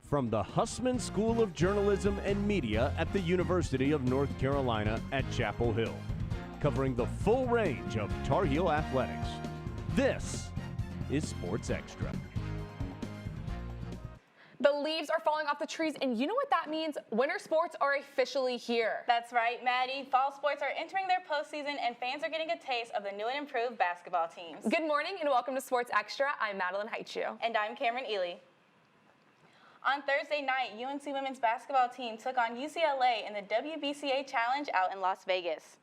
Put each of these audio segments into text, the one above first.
From the Hussman School of Journalism and Media at the University of North Carolina at Chapel Hill, covering the full range of Tar Heel athletics. This is Sports Extra. The leaves are falling off the trees, and you know what that means? Winter sports are officially here. That's right, Maddie. Fall sports are entering their postseason, and fans are getting a taste of the new and improved basketball teams. Good morning, and welcome to Sports Extra. I'm Madeline Haichu. And I'm Cameron Ely. On Thursday night, UNC women's basketball team took on UCLA in the WBCA Challenge out in Las Vegas.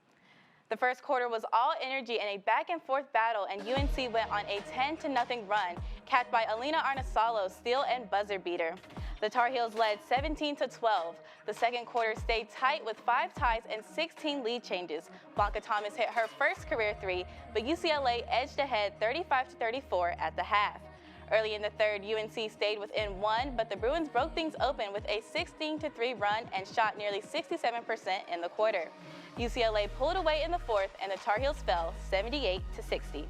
The first quarter was all energy and a back-and-forth battle, and UNC went on a 10-0 run, capped by Alina Arnasalo's steal and buzzer beater. The Tar Heels led 17-12. The second quarter stayed tight with 5 ties and 16 lead changes. Blanca Thomas hit her first career three, but UCLA edged ahead 35-34 at the half. Early in the third, UNC stayed within 1, but the Bruins broke things open with a 16-3 run and shot nearly 67% in the quarter. UCLA pulled away in the fourth, and the Tar Heels fell 78-60.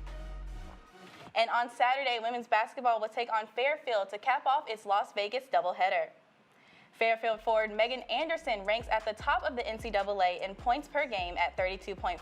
And on Saturday, women's basketball will take on Fairfield to cap off its Las Vegas doubleheader. Fairfield forward Megan Anderson ranks at the top of the NCAA in points per game at 32.5.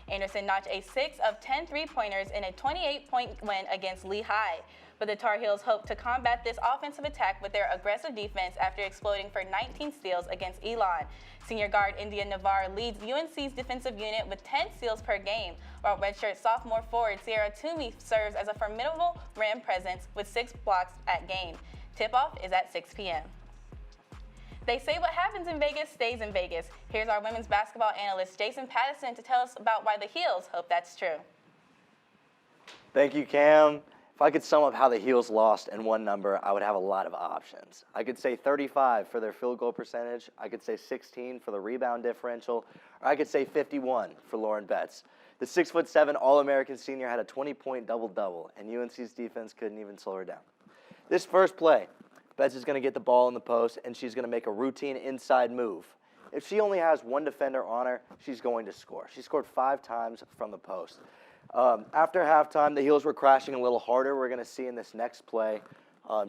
Anderson notched a 6 of 10 three-pointers in a 28-point win against Lehigh. But the Tar Heels hope to combat this offensive attack with their aggressive defense after exploding for 19 steals against Elon. Senior guard India Navarre leads UNC's defensive unit with 10 steals per game, while redshirt sophomore forward Sierra Toomey serves as a formidable rim presence with 6 blocks at game. Tip-off is at 6 p.m. They say what happens in Vegas stays in Vegas. Here's our women's basketball analyst Jason Pattison to tell us about why the Heels hope that's true. Thank you, Cam. If I could sum up how the Heels lost in one number, I would have a lot of options. I could say 35 for their field goal percentage, I could say 16 for the rebound differential, or I could say 51 for Lauren Betts. The 6'7" All-American senior had a 20-point double-double, and UNC's defense couldn't even slow her down. This first play, Betts is going to get the ball in the post, and she's going to make a routine inside move. If she only has one defender on her, she's going to score. She scored 5 times from the post. After halftime, the Heels were crashing a little harder. We're going to see in this next play.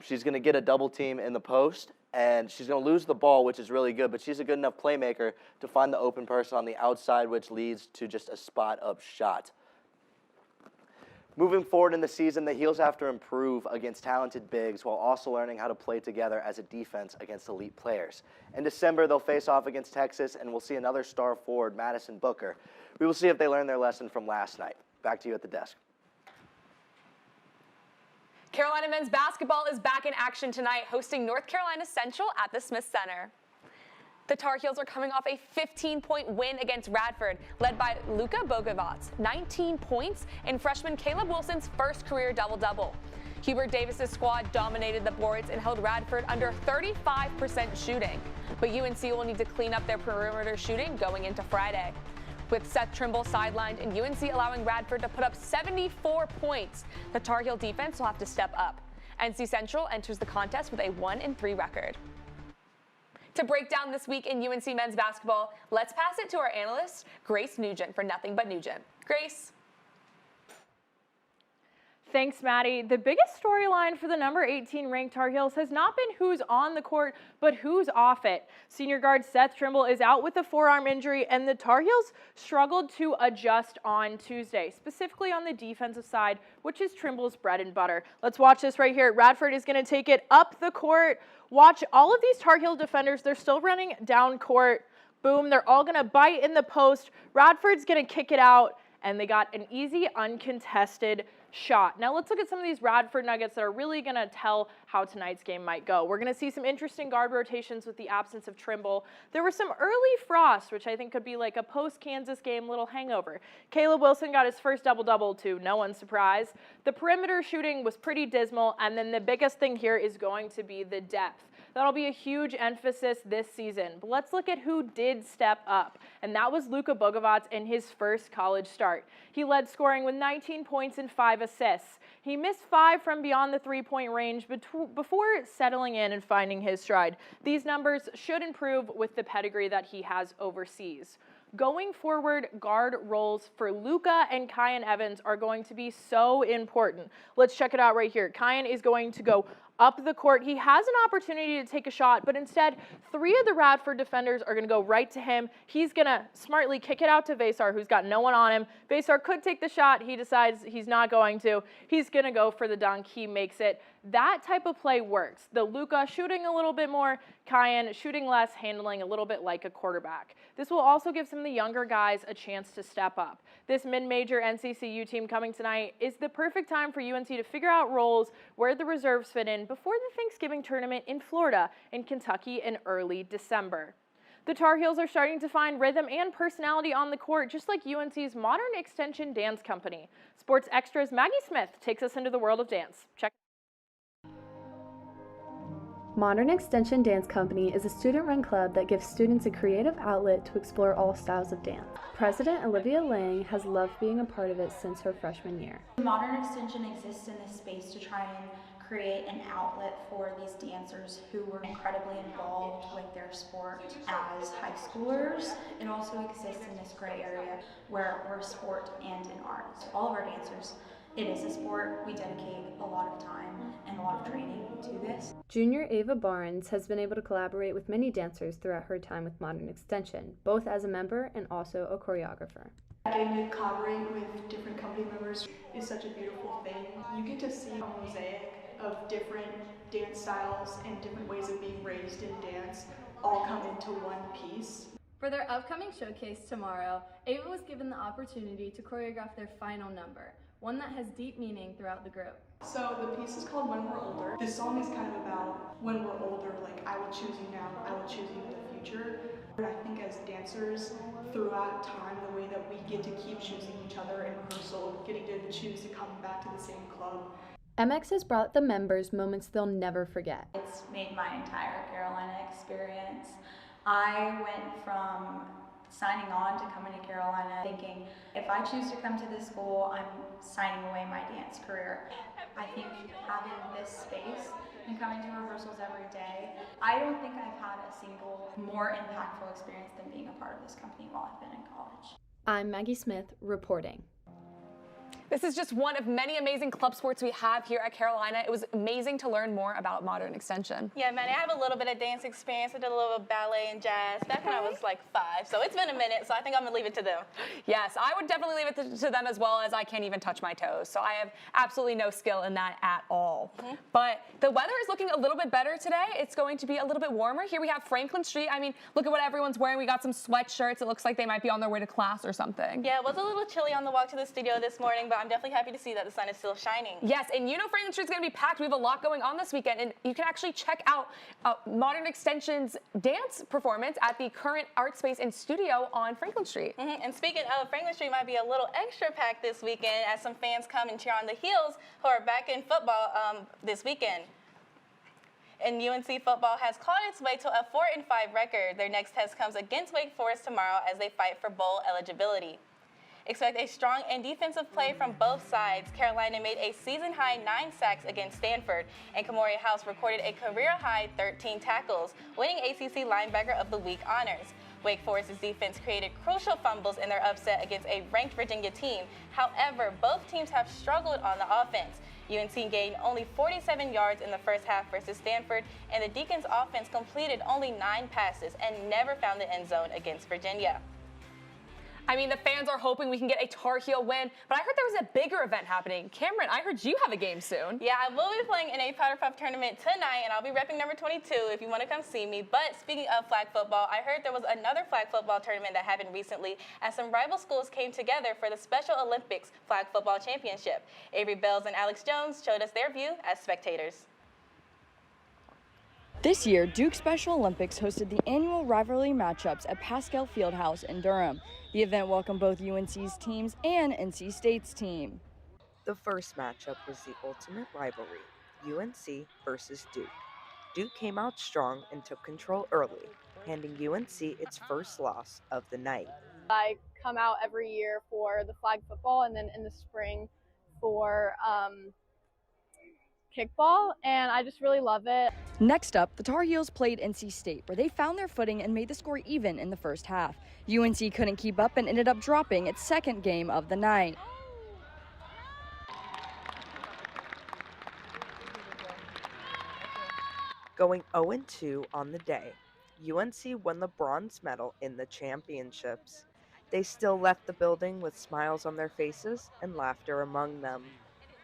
She's going to get a double team in the post, and she's going to lose the ball, which is really good, but she's a good enough playmaker to find the open person on the outside, which leads to just a spot-up shot. Moving forward in the season, the Heels have to improve against talented bigs while also learning how to play together as a defense against elite players. In December, they'll face off against Texas, and we'll see another star forward, Madison Booker. We will see if they learn their lesson from last night. Back to you at the desk. Carolina men's basketball is back in action tonight, hosting North Carolina Central at the Smith Center. The Tar Heels are coming off a 15-point win against Radford, led by Luka Bogovac, 19 points, and freshman Caleb Wilson's first career double-double. Hubert Davis's squad dominated the boards and held Radford under 35% shooting, but UNC will need to clean up their perimeter shooting going into Friday. With Seth Trimble sidelined and UNC allowing Radford to put up 74 points, the Tar Heel defense will have to step up. NC Central enters the contest with a 1-3 record. To break down this week in UNC men's basketball, let's pass it to our analyst, Grace Nugent, for Nothing But Nugent. Grace. Thanks, Maddie. The biggest storyline for the number 18 ranked Tar Heels has not been who's on the court, but who's off it. Senior guard Seth Trimble is out with a forearm injury, and the Tar Heels struggled to adjust on Tuesday, specifically on the defensive side, which is Trimble's bread and butter. Let's watch this right here. Radford is going to take it up the court. Watch all of these Tar Heel defenders. They're still running down court. Boom, they're all going to bite in the post. Radford's going to kick it out, and they got an easy, uncontested shot. Now let's look at some of these Radford nuggets that are really going to tell how tonight's game might go. We're going to see some interesting guard rotations with the absence of Trimble. There was some early frost, which I think could be like a post-Kansas game little hangover. Caleb Wilson got his first double-double to no one's surprise. The perimeter shooting was pretty dismal, and then the biggest thing here is going to be the depth. That'll be a huge emphasis this season. But let's look at who did step up, and that was Luka Bogovac in his first college start. He led scoring with 19 points and 5 assists. He missed 5 from beyond the three-point range before settling in and finding his stride. These numbers should improve with the pedigree that he has overseas. Going forward, guard roles for Luka and Kyan Evans are going to be so important. Let's check it out right here. Kyan is going to go up the court. He has an opportunity to take a shot, but instead, 3 of the Radford defenders are going to go right to him. He's going to smartly kick it out to Vasar, who's got no one on him. Vasar could take the shot. He decides he's not going to. He's going to go for the dunk. He makes it. That type of play works. The Luka shooting a little bit more, Kyan shooting less, handling a little bit like a quarterback. This will also give some of the younger guys a chance to step up. This mid-major NCCU team coming tonight is the perfect time for UNC to figure out roles where the reserves fit in before the Thanksgiving tournament in Florida and Kentucky in early December. The Tar Heels are starting to find rhythm and personality on the court, just like UNC's Modern Extension Dance Company. Sports Xtra's Maggie Smith takes us into the world of dance. Check. Modern Extension Dance Company is a student-run club that gives students a creative outlet to explore all styles of dance. President Olivia Lang has loved being a part of it since her freshman year. Modern Extension exists in this space to try and create an outlet for these dancers who were incredibly involved with their sport as high schoolers. It also exists in this gray area where we're sport and an art. So all of our dancers, it is a sport. We dedicate a lot of time and a lot of training to this. Junior Ava Barnes has been able to collaborate with many dancers throughout her time with Modern Extension, both as a member and also a choreographer. Getting to collaborate with different company members is such a beautiful thing. You get to see a mosaic of different dance styles and different ways of being raised in dance all come into one piece. For their upcoming showcase tomorrow, Ava was given the opportunity to choreograph their final number, one that has deep meaning throughout the group. So the piece is called When We're Older. This song is kind of about when we're older, like I will choose you now, I will choose you in the future. But I think as dancers, throughout time, the way that we get to keep choosing each other in rehearsal, getting to choose to come back to the same club. MX has brought the members moments they'll never forget. It's made my entire Carolina experience. I went from signing on to coming to Carolina thinking, if I choose to come to this school, I'm signing away my dance career. I think having this space and coming to rehearsals every day, I don't think I've had a single more impactful experience than being a part of this company while I've been in college. I'm Maggie Smith reporting. This is just one of many amazing club sports we have here at Carolina. It was amazing to learn more about Modern Extension. Yeah, Manny, I have a little bit of dance experience. I did a little ballet and jazz back when I was like 5, so it's been a minute, so I think I'm gonna leave it to them. Yes, I would definitely leave it to them as well, as I can't even touch my toes, so I have absolutely no skill in that at all. But the weather is looking a little bit better today. It's going to be a little bit warmer. Here we have Franklin Street. I mean, look at what everyone's wearing. We got some sweatshirts. It looks like they might be on their way to class or something. Yeah, it was a little chilly on the walk to the studio this morning, but I'm definitely happy to see that the sun is still shining. Yes, and you know Franklin Street's going to be packed. We have a lot going on this weekend, and you can actually check out Modern Extension's dance performance at the current art space and studio on Franklin Street. And speaking of, Franklin Street might be a little extra packed this weekend as some fans come and cheer on the Heels, who are back in football this weekend. And UNC football has clawed its way to a 4-5 record. Their next test comes against Wake Forest tomorrow as they fight for bowl eligibility. Expect a strong and defensive play from both sides. Carolina made a season-high 9 sacks against Stanford, and Kamori House recorded a career-high 13 tackles, winning ACC Linebacker of the Week honors. Wake Forest's defense created crucial fumbles in their upset against a ranked Virginia team. However, both teams have struggled on the offense. UNC gained only 47 yards in the first half versus Stanford, and the Deacons' offense completed only 9 passes and never found the end zone against Virginia. I mean, the fans are hoping we can get a Tar Heel win, but I heard there was a bigger event happening. Cameron, I heard you have a game soon. Yeah, I will be playing in a Powder Puff tournament tonight, and I'll be repping number 22 if you want to come see me. But speaking of flag football, I heard there was another flag football tournament that happened recently as some rival schools came together for the Special Olympics Flag Football Championship. Avery Bells and Alex Jones showed us their view as spectators. This year, Duke Special Olympics hosted the annual rivalry matchups at Pascal Fieldhouse in Durham. The event welcomed both UNC's teams and NC State's team. The first matchup was the ultimate rivalry, UNC versus Duke. Duke came out strong and took control early, handing UNC its first loss of the night. I come out every year for the flag football and then in the spring for kickball, and I just really love it. Next up, the Tar Heels played NC State, where they found their footing and made the score even in the first half. UNC couldn't keep up and ended up dropping its second game of the night. Going 0-2 on the day, UNC won the bronze medal in the championships. They still left the building with smiles on their faces and laughter among them.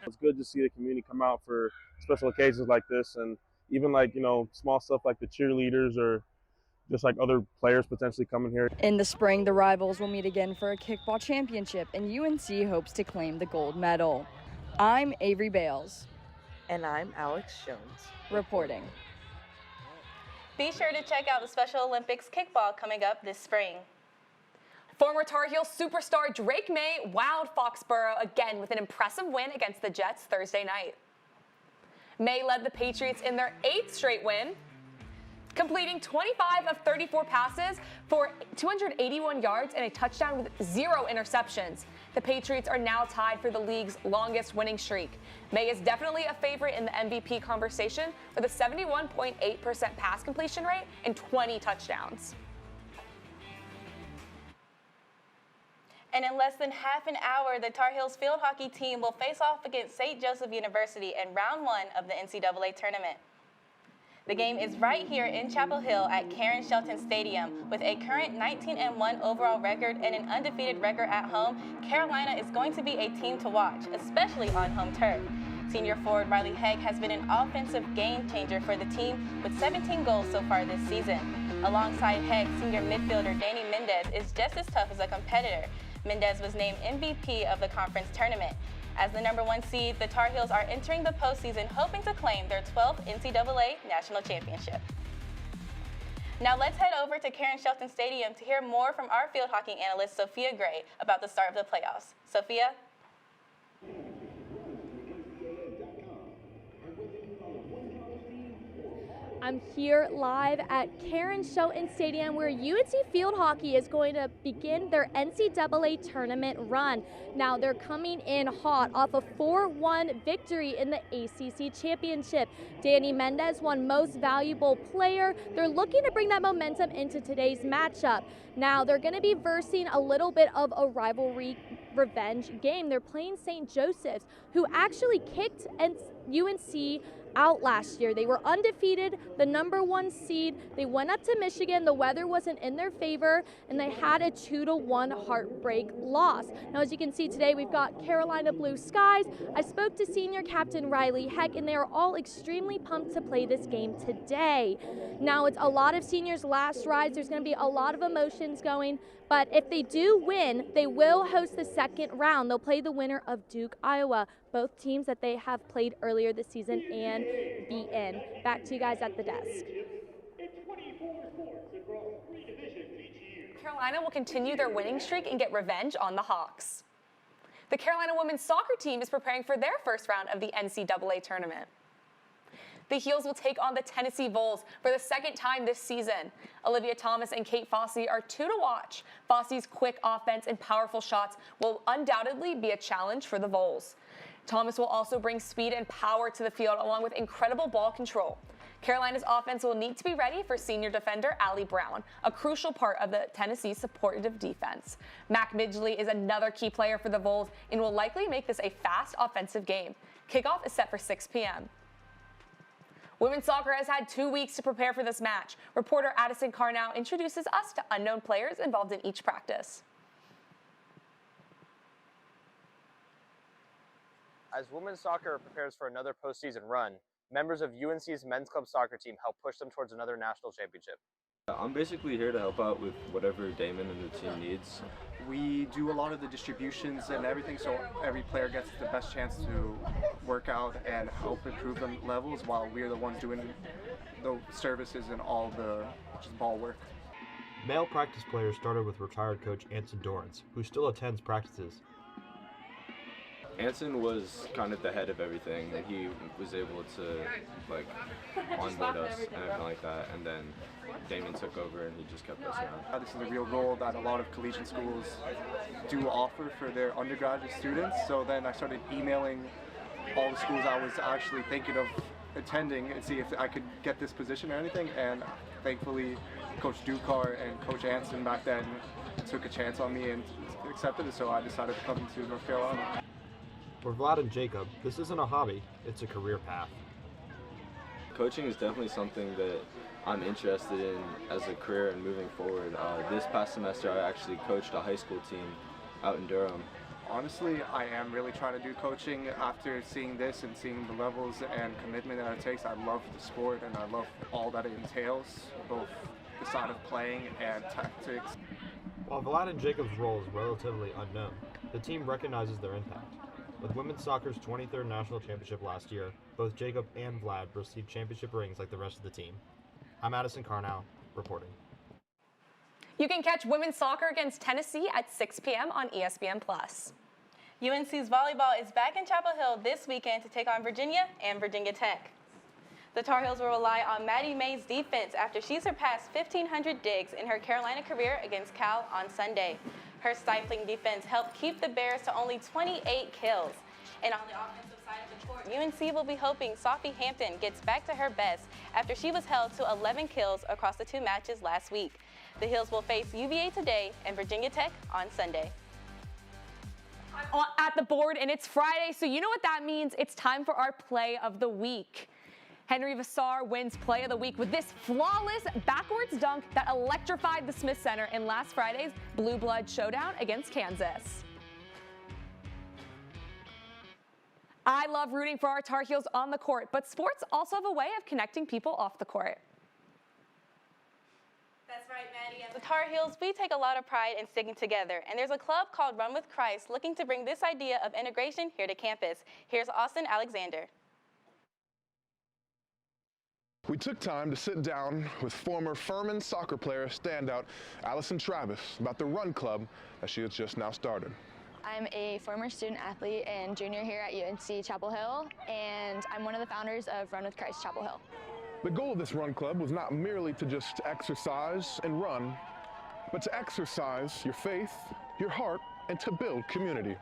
It's good to see the community come out for special occasions like this, and even like, small stuff like the cheerleaders or just like other players potentially coming here. In the spring, the rivals will meet again for a kickball championship, and UNC hopes to claim the gold medal. I'm Avery Bales. And I'm Alex Jones. Reporting. Be sure to check out the Special Olympics kickball coming up this spring. Former Tar Heel superstar Drake May wowed Foxborough again with an impressive win against the Jets Thursday night. May led the Patriots in their 8th straight win, completing 25 of 34 passes for 281 yards and a touchdown with 0 interceptions. The Patriots are now tied for the league's longest winning streak. May is definitely a favorite in the MVP conversation with a 71.8% pass completion rate and 20 touchdowns. And in less than half an hour, the Tar Heels field hockey team will face off against St. Joseph University in round 1 of the NCAA tournament. The game is right here in Chapel Hill at Karen Shelton Stadium. With a current 19-1 overall record and an undefeated record at home, Carolina is going to be a team to watch, especially on home turf. Senior forward Riley Heck has been an offensive game changer for the team with 17 goals so far this season. Alongside Heck, senior midfielder Danny Mendez is just as tough as a competitor. Mendez was named MVP of the conference tournament. As the #1 seed, the Tar Heels are entering the postseason hoping to claim their 12th NCAA national championship. Now let's head over to Karen Shelton Stadium to hear more from our field hockey analyst, Sophia Gray, about the start of the playoffs. Sophia? I'm here live at Karen Shelton Stadium where UNC Field Hockey is going to begin their NCAA tournament run. Now they're coming in hot off a 4-1 victory in the ACC Championship. Danny Mendez won Most Valuable Player. They're looking to bring that momentum into today's matchup. Now they're going to be versing a little bit of a rivalry revenge game. They're playing St. Joseph's, who actually kicked UNC out last year. They were undefeated, the #1 seed. They went up to Michigan. The weather wasn't in their favor, and they had a 2-1 heartbreak loss. Now, as you can see today, we've got Carolina blue skies. I spoke to senior captain Riley Heck, and they are all extremely pumped to play this game today. Now, it's a lot of seniors' last rides. There's going to be a lot of emotions going, but if they do win, they will host the second round. They'll play the winner of Duke, Iowa, both teams that they have played earlier this season and beaten. Back to you guys at the desk. Carolina will continue their winning streak and get revenge on the Hawks. The Carolina women's soccer team is preparing for their first round of the NCAA tournament. The Heels will take on the Tennessee Vols for the second time this season. Olivia Thomas and Kate Fossey are 2 to watch. Fossey's quick offense and powerful shots will undoubtedly be a challenge for the Vols. Thomas will also bring speed and power to the field along with incredible ball control. Carolina's offense will need to be ready for senior defender Allie Brown, a crucial part of the Tennessee supportive defense. Mac Midgley is another key player for the Vols and will likely make this a fast offensive game. Kickoff is set for 6 p.m. Women's soccer has had 2 weeks to prepare for this match. Reporter Addison Carnow introduces us to unknown players involved in each practice. As women's soccer prepares for another postseason run, members of UNC's men's club soccer team help push them towards another national championship. I'm basically here to help out with whatever Damon and the team needs. We do a lot of the distributions and everything, so every player gets the best chance to work out and help improve their levels while we're the ones doing the services and all the just ball work. Male practice players started with retired coach Anson Dorrance, who still attends practices. Anson was kind of the head of everything, and he was able to onboard us and everything like that, and then Damon took over and he just kept us around. This is a real role that a lot of collegiate schools do offer for their undergraduate students, so then I started emailing all the schools I was actually thinking of attending and see if I could get this position or anything, and thankfully Coach Dukar and Coach Anson back then took a chance on me and accepted it, so I decided to come to North Carolina. For Vlad and Jacob, this isn't a hobby, it's a career path. Coaching is definitely something that I'm interested in as a career and moving forward. This past semester I actually coached a high school team out in Durham. Honestly, I am really trying to do coaching after seeing this and seeing the levels and commitment that it takes. I love the sport and I love all that it entails, both the side of playing and tactics. While Vlad and Jacob's role is relatively unknown, the team recognizes their impact. With women's soccer's 23rd national championship last year, both Jacob and Vlad received championship rings like the rest of the team. I'm Addison Carnow, reporting. You can catch women's soccer against Tennessee at 6 p.m. on ESPN+. UNC's volleyball is back in Chapel Hill this weekend to take on Virginia and Virginia Tech. The Tar Heels will rely on Maddie May's defense after she surpassed 1,500 digs in her Carolina career against Cal on Sunday. Her stifling defense helped keep the Bears to only 28 kills. And on the offensive side of the court, UNC will be hoping Sophie Hampton gets back to her best after she was held to 11 kills across the 2 matches last week. The Heels will face UVA today and Virginia Tech on Sunday. At the board, and it's Friday, so you know what that means. It's time for our play of the week. Henry Vassar wins play of the week with this flawless backwards dunk that electrified the Smith Center in last Friday's Blue Blood showdown against Kansas. I love rooting for our Tar Heels on the court, but sports also have a way of connecting people off the court. That's right, Maddie. As the Tar Heels, we take a lot of pride in sticking together, and there's a club called Run with Christ looking to bring this idea of integration here to campus. Here's Austin Alexander. We took time to sit down with former Furman soccer player standout Allison Travis about the Run Club that she has just now started. I'm a former student athlete and junior here at UNC Chapel Hill, and I'm one of the founders of Run with Christ Chapel Hill. The goal of this Run Club was not merely to just exercise and run, but to exercise your faith, your heart, and to build community.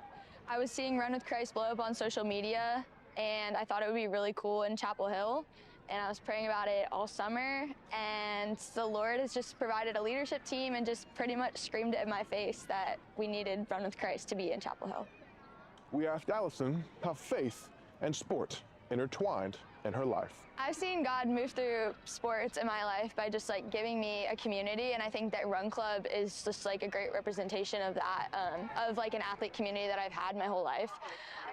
I was seeing Run with Christ blow up on social media, and I thought it would be really cool in Chapel Hill. And I was praying about it all summer, and the Lord has just provided a leadership team and just pretty much screamed it in my face that we needed Run with Christ to be in Chapel Hill. We asked Allison how faith and sport intertwined in her life. I've seen God move through sports in my life by just like giving me a community, and I think that Run Club is just like a great representation of that, of like an athlete community that I've had my whole life.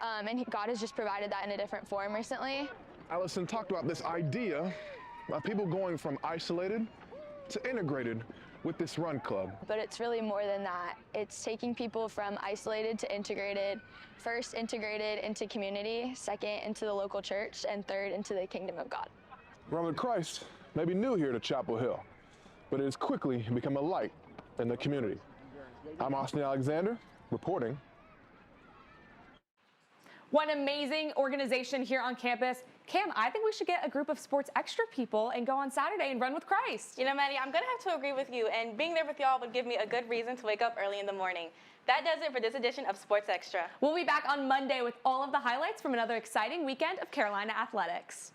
And God has just provided that in a different form recently. Allison talked about this idea of people going from isolated to integrated with this Run Club. But it's really more than that. It's taking people from isolated to integrated. First, integrated into community, second, into the local church, and third, into the kingdom of God. Run with Christ may be new here to Chapel Hill, but it has quickly become a light in the community. I'm Austin Alexander, reporting. What an amazing organization here on campus. Cam, I think we should get a group of Sports Extra people and go on Saturday and run with Christ. You know, Maddie, I'm going to have to agree with you, and being there with y'all would give me a good reason to wake up early in the morning. That does it for this edition of Sports Extra. We'll be back on Monday with all of the highlights from another exciting weekend of Carolina athletics.